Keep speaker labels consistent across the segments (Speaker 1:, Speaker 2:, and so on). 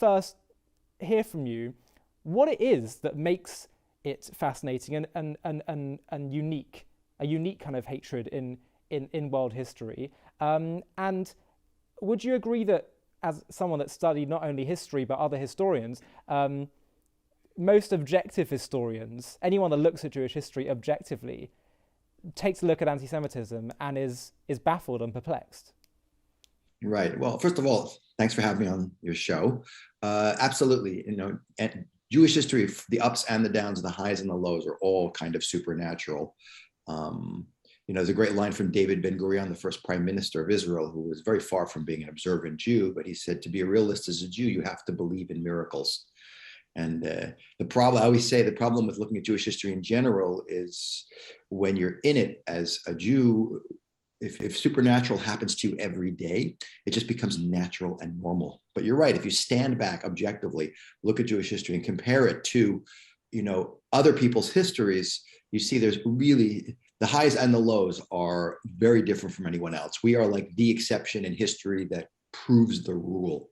Speaker 1: first hear from you what it is that makes it fascinating and unique, a unique kind of hatred in world history. And would you agree that, as someone that studied not only history but other historians, most objective historians, anyone that looks at Jewish history objectively, takes a look at anti-Semitism and is baffled and perplexed?
Speaker 2: Right. Well, first of all, thanks for having me on your show. Absolutely. Jewish history, the ups and the downs, the highs and the lows are all kind of supernatural. There's a great line from David Ben-Gurion, the first prime minister of Israel, who was very far from being an observant Jew, but he said, to be a realist as a Jew, you have to believe in miracles. And the problem, I always say, the problem with looking at Jewish history in general is when you're in it as a Jew, if supernatural happens to you every day, it just becomes natural and normal. But you're right, if you stand back objectively, look at Jewish history and compare it to, other people's histories, you see there's really, the highs and the lows are very different from anyone else. We are like the exception in history that proves the rule.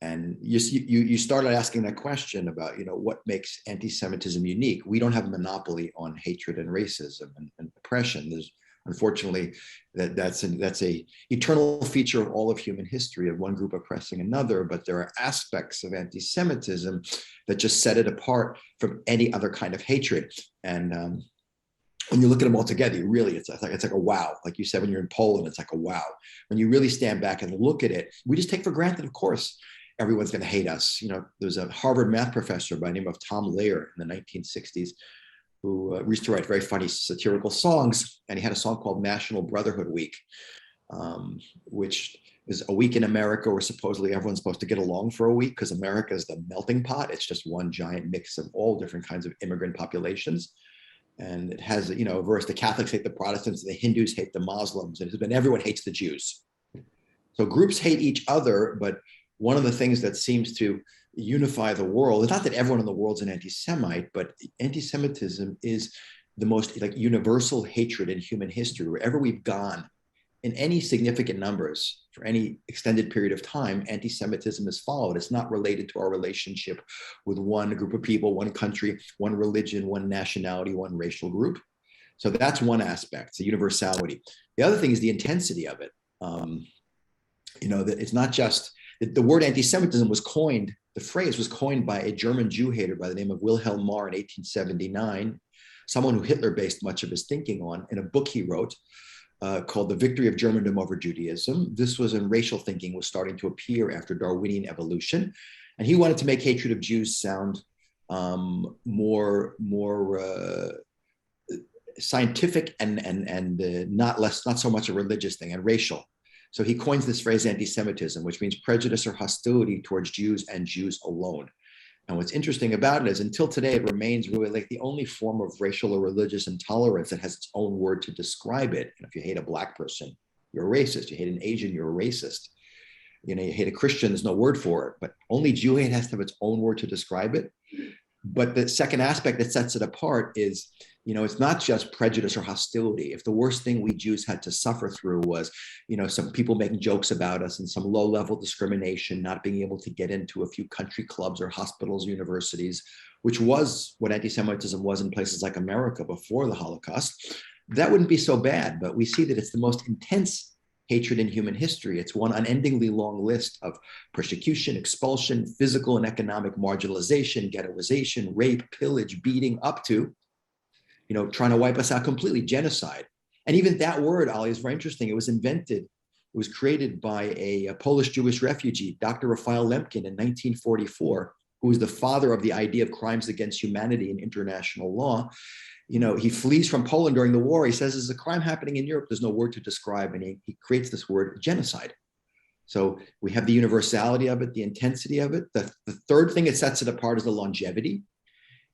Speaker 2: And you started asking that question about, what makes anti-Semitism unique. We don't have a monopoly on hatred and racism and oppression. There's, unfortunately, that's a eternal feature of all of human history, of one group oppressing another. But there are aspects of anti-Semitism that just set it apart from any other kind of hatred. And when you look at them all together, really, it's like a wow. Like you said, when you're in Poland, it's like a wow. When you really stand back and look at it, we just take for granted, of course, everyone's going to hate us. There was a Harvard math professor by the name of Tom Lehrer in the 1960s who used to write very funny satirical songs. And he had a song called National Brotherhood Week, which is a week in America where supposedly everyone's supposed to get along for a week because America is the melting pot. It's just one giant mix of all different kinds of immigrant populations. And it has, a verse, the Catholics hate the Protestants, the Hindus hate the Muslims, and it's been everyone hates the Jews. So groups hate each other, but one of the things that seems to unify the world, it's not that everyone in the world's an anti-Semite, but anti-Semitism is the most universal hatred in human history. Wherever we've gone, in any significant numbers, for any extended period of time, anti-Semitism is followed. It's not related to our relationship with one group of people, one country, one religion, one nationality, one racial group. So that's one aspect, the universality. The other thing is the intensity of it. That it's not just, the word anti-Semitism was coined, the phrase was coined by a German Jew hater by the name of Wilhelm Marr in 1879, someone who Hitler based much of his thinking on, in a book he wrote called The Victory of Germandom Over Judaism. This was when racial thinking was starting to appear after Darwinian evolution. And he wanted to make hatred of Jews sound more scientific and not so much a religious thing, and racial. So he coins this phrase anti-Semitism, which means prejudice or hostility towards Jews and Jews alone. And what's interesting about it is, until today, it remains really like the only form of racial or religious intolerance that has its own word to describe it. And if you hate a Black person, you're a racist. You hate an Asian, you're a racist. You hate a Christian, there's no word for it. But only Jew hate has to have its own word to describe it. But the second aspect that sets it apart is, it's not just prejudice or hostility. If the worst thing we Jews had to suffer through was, some people making jokes about us and some low-level discrimination, not being able to get into a few country clubs or hospitals, universities, which was what anti-Semitism was in places like America before the Holocaust, that wouldn't be so bad. But we see that it's the most intense hatred in human history. It's one unendingly long list of persecution, expulsion, physical and economic marginalization, ghettoization, rape, pillage, beating, up to, trying to wipe us out completely, genocide. And even that word, Ali, is very interesting. It was created by a Polish Jewish refugee, Dr. Raphael Lemkin, in 1944, who was the father of the idea of crimes against humanity in international law. He flees from Poland during the war. He says, there's a crime happening in Europe. There's no word to describe. And he creates this word, genocide. So we have the universality of it, the intensity of it. The third thing that sets it apart is the longevity.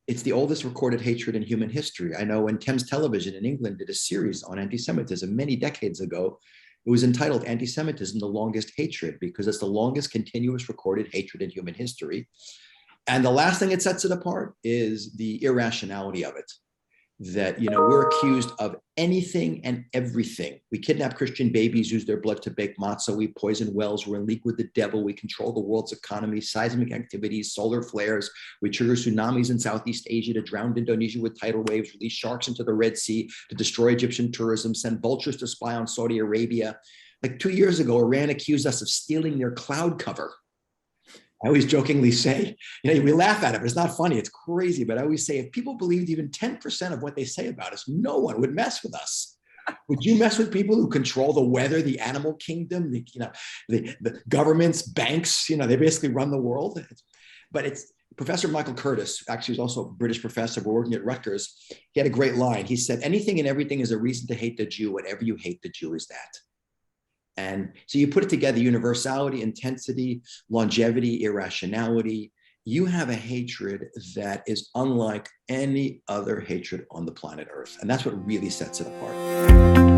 Speaker 2: It's the oldest recorded hatred in human history. I know when Thames Television in England did a series on anti-Semitism many decades ago, it was entitled Anti-Semitism, the Longest Hatred, because it's the longest continuous recorded hatred in human history. And the last thing that sets it apart is the irrationality of it. that, you know, we're accused of anything and everything. We kidnap Christian babies, use their blood to bake matzah. We poison wells. We're in league with the devil. We control the world's economy, seismic activities, solar flares. We trigger tsunamis in Southeast Asia to drown Indonesia with tidal waves, release sharks into the Red Sea to destroy Egyptian tourism, send vultures to spy on Saudi Arabia. Like 2 years ago, Iran accused us of stealing their cloud cover. I always jokingly say, you know, we laugh at it, but it's not funny. It's crazy. But I always say, if people believed even 10% of what they say about us, no one would mess with us. Would you mess with people who control the weather, the animal kingdom, the governments, banks? You know, they basically run the world. But it's Professor Michael Curtis, actually, was also a British professor, but working at Rutgers. He had a great line. He said, anything and everything is a reason to hate the Jew. Whatever you hate the Jew is that. And so you put it together, universality, intensity, longevity, irrationality. You have a hatred that is unlike any other hatred on the planet Earth. And that's what really sets it apart.